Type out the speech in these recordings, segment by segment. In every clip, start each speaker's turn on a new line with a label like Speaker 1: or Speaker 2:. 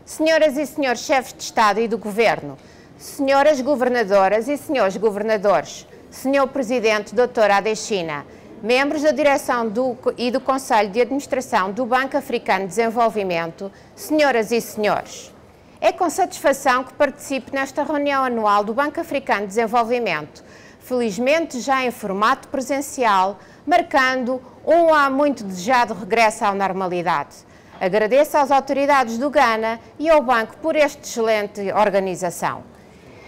Speaker 1: Senhoras e senhores chefes de Estado e do Governo, senhoras governadoras e senhores governadores, senhor Presidente Dr. Adesina, membros da direção e do Conselho de Administração do Banco Africano de Desenvolvimento, senhoras e senhores. É com satisfação que participo nesta reunião anual do Banco Africano de Desenvolvimento, felizmente já em formato presencial, marcando um há muito desejado regresso à normalidade. Agradeço às autoridades do Ghana e ao Banco por esta excelente organização.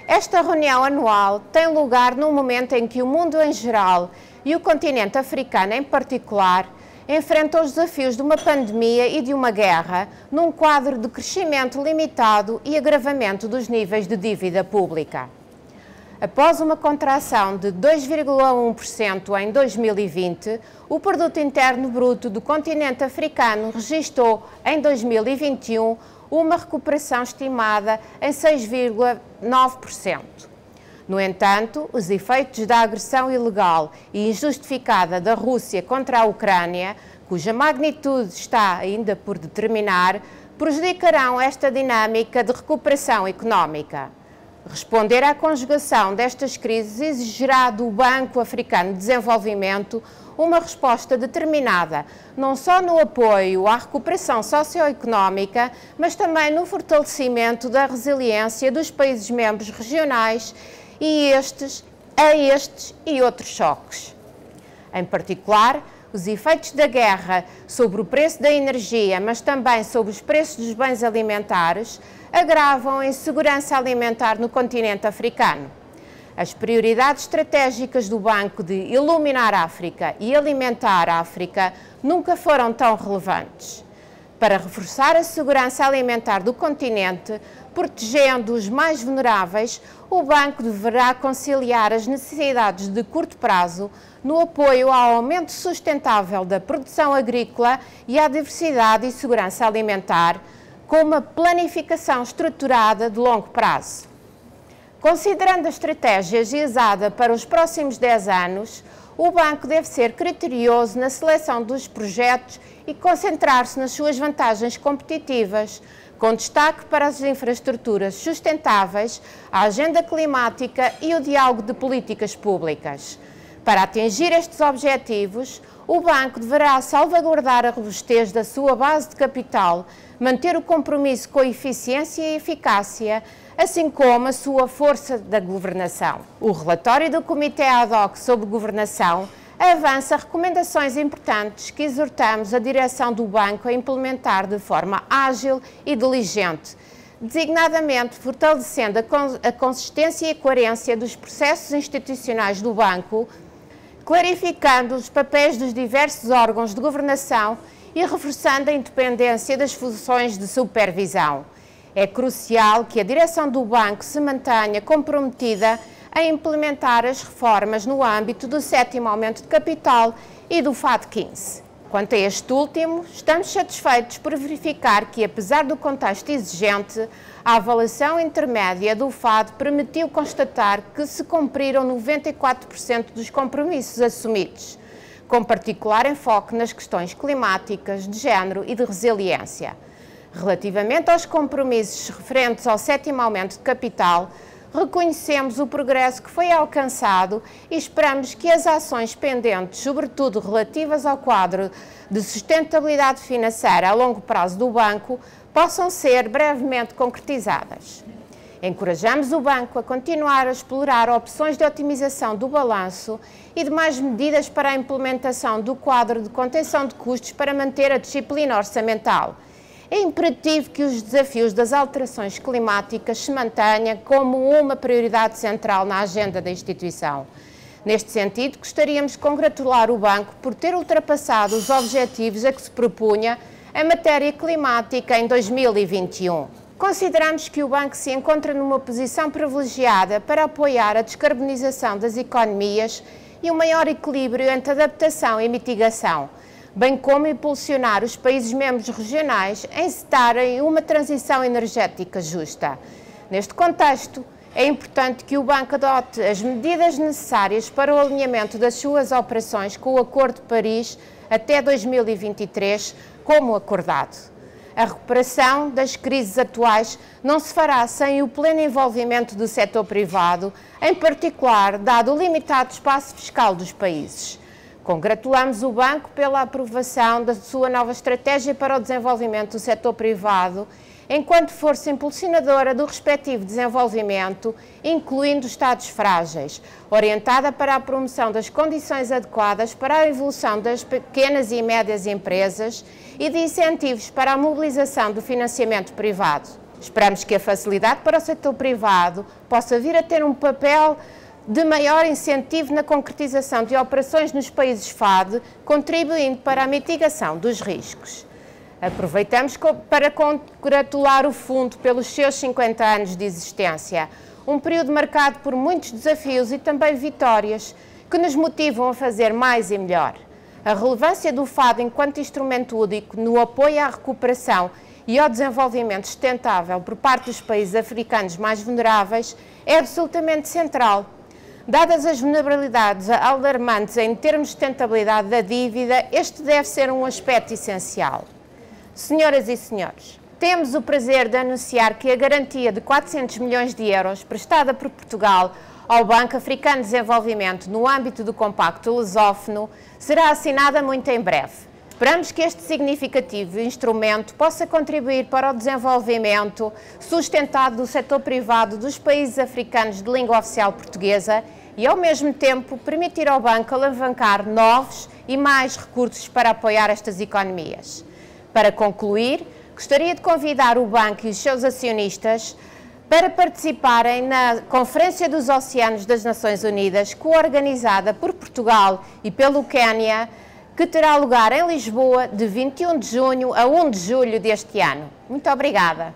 Speaker 1: Esta reunião anual tem lugar num momento em que o mundo em geral e o continente africano em particular enfrentam os desafios de uma pandemia e de uma guerra num quadro de crescimento limitado e agravamento dos níveis de dívida pública. Após uma contração de 2,1% em 2020, o Produto Interno Bruto do continente africano registrou em 2021 uma recuperação estimada em 6,9%. No entanto, os efeitos da agressão ilegal e injustificada da Rússia contra a Ucrânia, cuja magnitude está ainda por determinar, prejudicarão esta dinâmica de recuperação económica. Responder à conjugação destas crises exigirá do Banco Africano de Desenvolvimento uma resposta determinada, não só no apoio à recuperação socioeconómica, mas também no fortalecimento da resiliência dos países membros regionais a estes e outros choques. Em particular, os efeitos da guerra sobre o preço da energia, mas também sobre os preços dos bens alimentares, agravam a insegurança alimentar no continente africano. As prioridades estratégicas do Banco de iluminar a África e alimentar a África nunca foram tão relevantes. Para reforçar a segurança alimentar do continente, protegendo os mais vulneráveis, o Banco deverá conciliar as necessidades de curto prazo no apoio ao aumento sustentável da produção agrícola e à diversidade e segurança alimentar, com uma planificação estruturada de longo prazo. Considerando a estratégia usada para os próximos 10 anos, o Banco deve ser criterioso na seleção dos projetos e concentrar-se nas suas vantagens competitivas, com destaque para as infraestruturas sustentáveis, a agenda climática e o diálogo de políticas públicas. Para atingir estes objetivos, o Banco deverá salvaguardar a robustez da sua base de capital, manter o compromisso com a eficiência e eficácia, assim como a sua força da governação. O relatório do Comitê Ad Hoc sobre Governação avança recomendações importantes que exortamos a direção do Banco a implementar de forma ágil e diligente, designadamente fortalecendo a consistência e a coerência dos processos institucionais do Banco, clarificando os papéis dos diversos órgãos de governação e reforçando a independência das funções de supervisão. É crucial que a direção do Banco se mantenha comprometida a implementar as reformas no âmbito do 7º aumento de capital e do FAD 15. Quanto a este último, estamos satisfeitos por verificar que, apesar do contexto exigente, a avaliação intermédia do FAD permitiu constatar que se cumpriram 94% dos compromissos assumidos, com particular enfoque nas questões climáticas, de género e de resiliência. Relativamente aos compromissos referentes ao 7º aumento de capital, reconhecemos o progresso que foi alcançado e esperamos que as ações pendentes, sobretudo relativas ao quadro de sustentabilidade financeira a longo prazo do Banco, possam ser brevemente concretizadas. Encorajamos o Banco a continuar a explorar opções de otimização do balanço e de mais medidas para a implementação do quadro de contenção de custos para manter a disciplina orçamental. É imperativo que os desafios das alterações climáticas se mantenham como uma prioridade central na agenda da instituição. Neste sentido, gostaríamos de congratular o Banco por ter ultrapassado os objetivos a que se propunha em matéria climática em 2021. Consideramos que o Banco se encontra numa posição privilegiada para apoiar a descarbonização das economias e um maior equilíbrio entre adaptação e mitigação, bem como impulsionar os países membros regionais a encetarem uma transição energética justa. Neste contexto, é importante que o Banco adote as medidas necessárias para o alinhamento das suas operações com o Acordo de Paris até 2023, como acordado. A recuperação das crises atuais não se fará sem o pleno envolvimento do setor privado, em particular, dado o limitado espaço fiscal dos países. Congratulamos o Banco pela aprovação da sua nova estratégia para o desenvolvimento do setor privado, enquanto força impulsionadora do respectivo desenvolvimento, incluindo Estados frágeis, orientada para a promoção das condições adequadas para a evolução das pequenas e médias empresas e de incentivos para a mobilização do financiamento privado. Esperamos que a facilidade para o setor privado possa vir a ter um papel de maior incentivo na concretização de operações nos países FAD, contribuindo para a mitigação dos riscos. Aproveitamos para congratular o Fundo pelos seus 50 anos de existência, um período marcado por muitos desafios e também vitórias que nos motivam a fazer mais e melhor. A relevância do FAD enquanto instrumento único no apoio à recuperação e ao desenvolvimento sustentável por parte dos países africanos mais vulneráveis é absolutamente central. Dadas as vulnerabilidades alarmantes em termos de sustentabilidade da dívida, este deve ser um aspecto essencial. Senhoras e senhores, temos o prazer de anunciar que a garantia de 400 milhões de euros prestada por Portugal ao Banco Africano de Desenvolvimento no âmbito do Compacto Lusófono será assinada muito em breve. Esperamos que este significativo instrumento possa contribuir para o desenvolvimento sustentado do setor privado dos países africanos de língua oficial portuguesa e, ao mesmo tempo, permitir ao banco alavancar novos e mais recursos para apoiar estas economias. Para concluir, gostaria de convidar o banco e os seus acionistas para participarem na Conferência dos Oceanos das Nações Unidas, coorganizada por Portugal e pelo Quênia, que terá lugar em Lisboa de 21 de junho a 1 de julho deste ano. Muito obrigada.